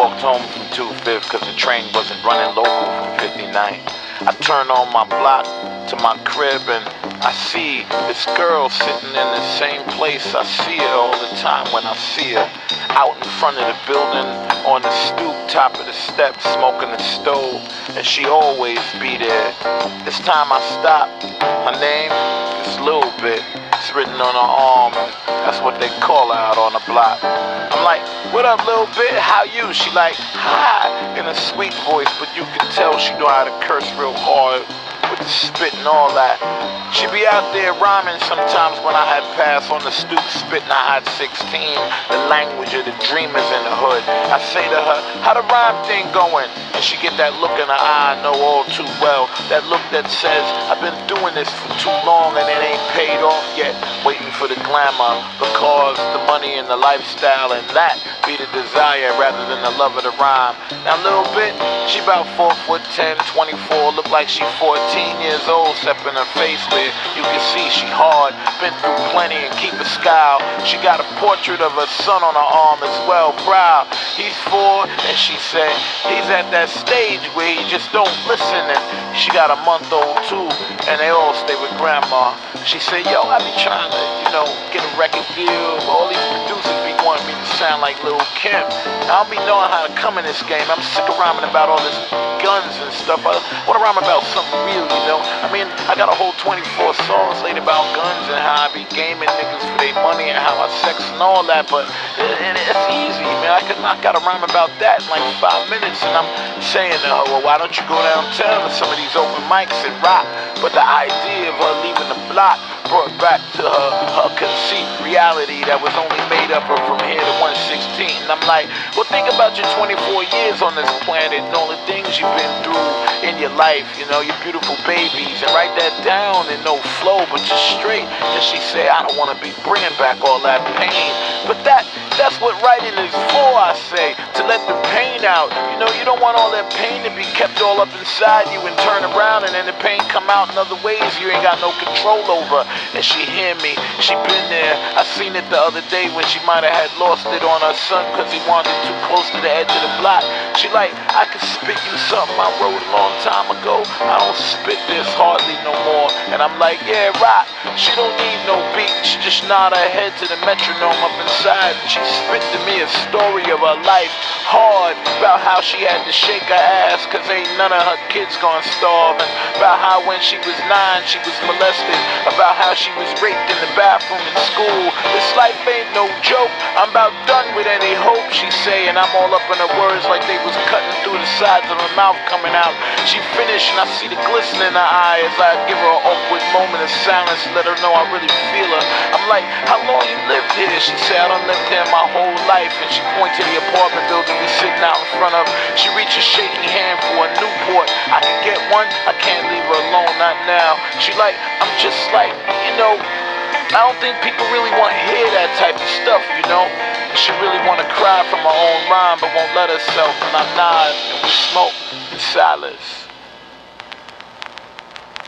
walked home from 25th cause the train wasn't running local from 59th. I turn on my block to my crib and I see this girl sitting in the same place. I see her all the time when I see her. Out in front of the building, on the stoop, top of the steps, smoking the stove. And she always be there. This time I stop. Her name is Lil Bit. It's written on her arm. That's what they call her out on the block. I'm like, what up, Lil Bit? How you? She like, hi, in a sweet voice, but you can tell she know how to curse real hard with the spit and all that. She be out there rhyming sometimes when I had passed on the stoop, spitting a hot 16, the language of the dreamers in the hood. I say to her, how the rhyme thing going? And she get that look in her eye I know all too well. That look that says, I've been doing this for too long and it ain't paid off yet. Waiting for the glamour, the cars, the money and the lifestyle, and that be the desire rather than the love of the rhyme. Now Lil Bit, she about 4'10", 24, look like she 14 years old, except in her face where you can see she hard, been through plenty and keep a scowl. She got a portrait of her son on her arm as well, proud. He's 4 and she said he's at that stage where he just don't listen, and she got a month-old too, and they all stay with grandma. She said, yo, I be trying to, get a record deal, but all these producers be wanting me to sound like Lil Kim. I don't be knowing how to come in this game. I'm sick of rhyming about all this guns and stuff. I want to rhyme about something real, I mean, I got a whole 24 songs laid about guns and how I be gaming niggas for their money and how I sex and all that, but it's easy, man. I gotta rhyme about that in like 5 minutes, and I'm saying to her, well, why don't you go downtown to some of these open mics and rock? But the idea of her leaving the block brought back to her conceived reality that was only made up of from here to 116. And I'm like, well, think about your 24 years on this planet and all the things you've been through in your life, your beautiful babies, and write that down in no flow, but just straight. And she said, I don't want to be bringing back all that pain. But that's what writing is for, I say, to let the pain out. You don't want all that pain to be kept all up inside you and turn around and then the pain come out in other ways you ain't got no control over. And she hear me, she been there. I seen it the other day when she might have had lost it on her son cause he wandered too close to the edge of the block. She like, I could spit you something I wrote a long time ago. I don't spit this hardly no more. And I'm like, yeah, rock. She don't need no beat, she just nod her head to the metronome up inside. She spit to me a story of her life, hard, about how she had to shake her ass cause ain't none of her kids gonna starve, and about how when she was 9 she was molested, about how she was raped in the bathroom in school. This life ain't no joke, I'm about done with any hope, she say, and I'm all up in her words like they was cutting through the sides of her mouth coming out. She finished and I see the glisten in her eye as I give her an awkward moment of silence to let her know I really feel her. I'm like, how long you lived here? She said, I done lived here my whole life, and she pointed to the apartment building we sitting out in front of. She reached a shaky hand for a Newport. I can get one, I can't leave her alone, not now. She like, I'm just like, I don't think people really want to hear that type of stuff, She really want to cry from her own rhyme, but won't let herself, and I nod, and we smoke in silence.